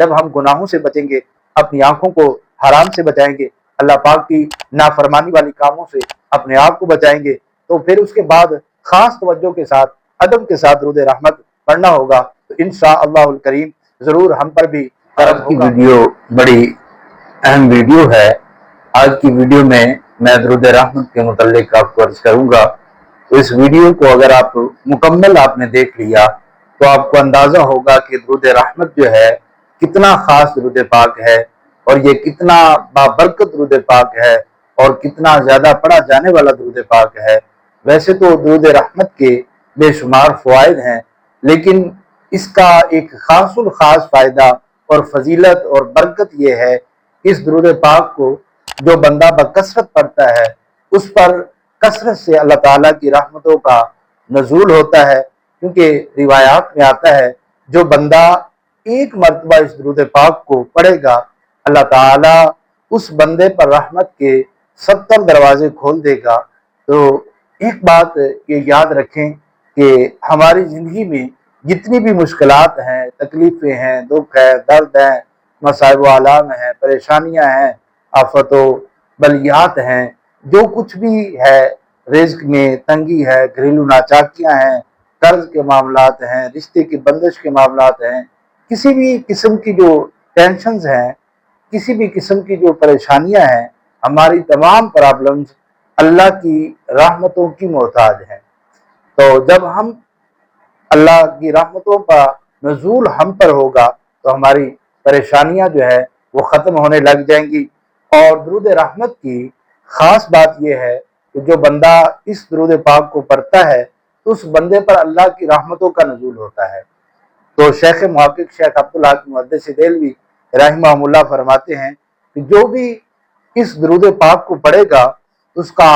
جب ہم گناہوں سے بچیں گے، اپنی آنکھوں کو حرام سے بچائیں گے، اللہ پاک کی نافرمانی والی کاموں سے اپنے آپ کو بچائیں گے، تو پھر اس کے بعد خاص توجہ کے ساتھ، ادب کے ساتھ درود رحمت پڑھنا ہوگا، تو انشاءاللہ الکریم ضرور ہم پر بھی کرم ہوگا۔ آج کی ویڈیو بڑی اہم ویڈیو ہے۔ آج کی ویڈیو میں درود رحمت کے متعلق آپ کو عرض کروں گا۔ تو اس ویڈیو کو اگر مکمل آپ نے دیکھ لیا تو آپ کو اندازہ ہوگا کہ درود رحمت جو ہے کتنا خاص درود پاک ہے، اور یہ کتنا بابرکت درود پاک ہے، اور کتنا زیادہ پڑھا جانے والا درود پاک ہے۔ ویسے تو درود رحمت کے بے شمار فوائد ہیں، لیکن اس کا ایک خاص الخاص فائدہ اور فضیلت اور برکت یہ ہے، اس درود پاک کو جو بندہ بکثرت پڑھتا ہے اس پر کثرت سے اللہ تعالیٰ کی رحمتوں کا نزول ہوتا ہے، کیونکہ روایات میں آتا ہے جو بندہ ایک مرتبہ اس درود پاک کو پڑھے گا، اللہ تعالیٰ اس بندے پر رحمت کے 70 دروازے کھول دے گا۔ تو ایک بات یہ یاد رکھیں کہ ہماری زندگی میں جتنی بھی مشکلات ہیں، تکلیفیں ہیں، دکھ ہے، درد ہے، مصائب و آلام ہیں، پریشانیاں ہیں، آفت و بلیات ہیں، جو کچھ بھی ہے، رزق میں تنگی ہے، گھریلو ناچاکیاں ہیں، قرض کے معاملات ہیں، رشتے کی بندش کے معاملات ہیں، کسی بھی قسم کی جو ٹینشنز ہیں، کسی بھی قسم کی جو پریشانیاں ہیں، ہماری تمام پرابلمز اللہ کی رحمتوں کی محتاج ہیں۔ تو جب ہم اللہ کی رحمتوں کا نزول ہم پر ہوگا تو ہماری پریشانیاں جو ہے وہ ختم ہونے لگ جائیں گی۔ اور درود رحمت کی خاص بات یہ ہے کہ جو بندہ اس درود پاک کو پڑھتا ہے تو اس بندے پر اللہ کی رحمتوں کا نزول ہوتا ہے۔ تو شیخ محقق شیخ عبدالحق محدث دہلوی رحمہ اللہ فرماتے ہیں کہ جو بھی اس درود پاک کو پڑھے گا اس کا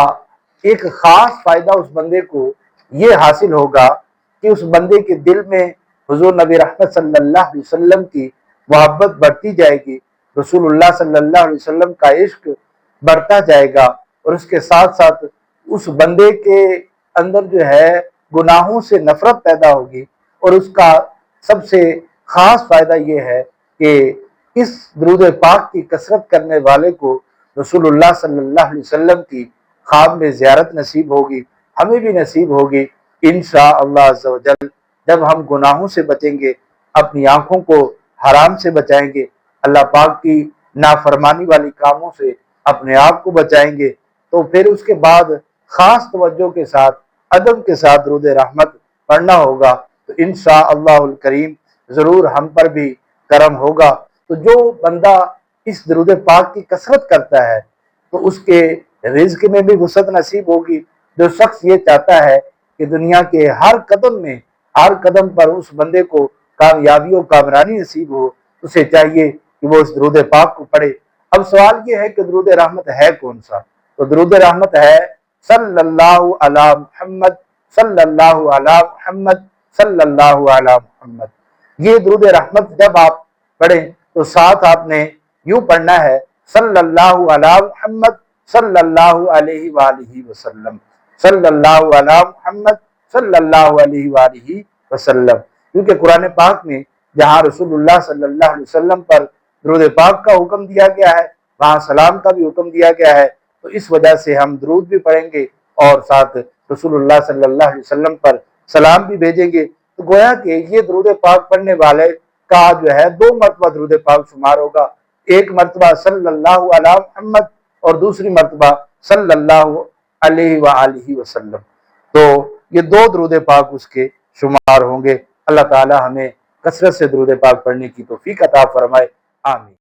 ایک خاص فائدہ اس بندے کو یہ حاصل ہوگا کہ اس بندے کے دل میں حضور نبی رحمت صلی اللہ علیہ وسلم کی محبت بڑھتی جائے گی، رسول اللہ صلی اللہ علیہ وسلم کا عشق بڑھتا جائے گا، اور اس کے ساتھ ساتھ اس بندے کے اندر جو ہے گناہوں سے نفرت پیدا ہوگی۔ اور اس کا سب سے خاص فائدہ یہ ہے کہ اس درود پاک کی کثرت کرنے والے کو رسول اللہ صلی اللہ علیہ وسلم کی خواب میں زیارت نصیب ہوگی، ہمیں بھی نصیب ہوگی انشاءاللہ عز و جل۔ جب ہم گناہوں سے بچیں گے، اپنی آنکھوں کو حرام سے بچائیں گے، اللہ پاک کی نافرمانی والی کاموں سے اپنے آپ کو بچائیں گے، تو پھر اس کے بعد خاص توجہ کے ساتھ، ادب کے ساتھ درود رحمت پڑھنا ہوگا، تو انشاءاللہ الکریم ضرور ہم پر بھی کرم ہوگا۔ تو جو بندہ اس درود پاک کی کثرت کرتا ہے تو اس کے رزق میں بھی وسعت نصیب ہوگی۔ جو شخص یہ چاہتا ہے کہ دنیا کے ہر قدم میں، ہر قدم پر اس بندے کو کامیابی و کامرانی نصیب ہو، اسے چاہیے کہ وہ اس درود پاک کو پڑھے۔ اب سوال یہ ہے کہ درود رحمت ہے کون سا؟ تو درود رحمت ہے صلی اللہ علی محمد، صلی اللہ علی محمد، صلی اللہ علی محمد۔ یہ درود رحمت جب آپ پڑھیں تو ساتھ آپ نے یوں پڑھنا ہے صلی اللہ علی محمد، صلی اللہ علیہ وآلہ وسلم، صلی اللہ علی محمد، صلی اللہ علیہ وآلہ وسلم۔ کیونکہ قرآن پاک میں جہاں رسول اللہ صلی اللہ علیہ وسلم پر درود پاک کا حکم دیا گیا ہے، وہاں سلام کا بھی حکم دیا گیا ہے، تو اس وجہ سے ہم درود بھی پڑھیں گے اور ساتھ رسول اللہ صلی اللہ علیہ وسلم پر سلام بھی بھیجیں گے۔ تو گویا کہ یہ درود پاک پڑھنے والے کا جو ہے 2 مرتبہ درود پاک شمار ہوگا، ایک مرتبہ صلی اللہ علی محمد اور دوسری مرتبہ صلی اللہ علیہ وآلہ وسلم۔ تو یہ 2 درود پاک اس کے شمار ہوں گے۔ اللہ تعالی ہمیں کثرت سے درود پاک پڑھنے کی توفیق عطا فرمائے، آمین۔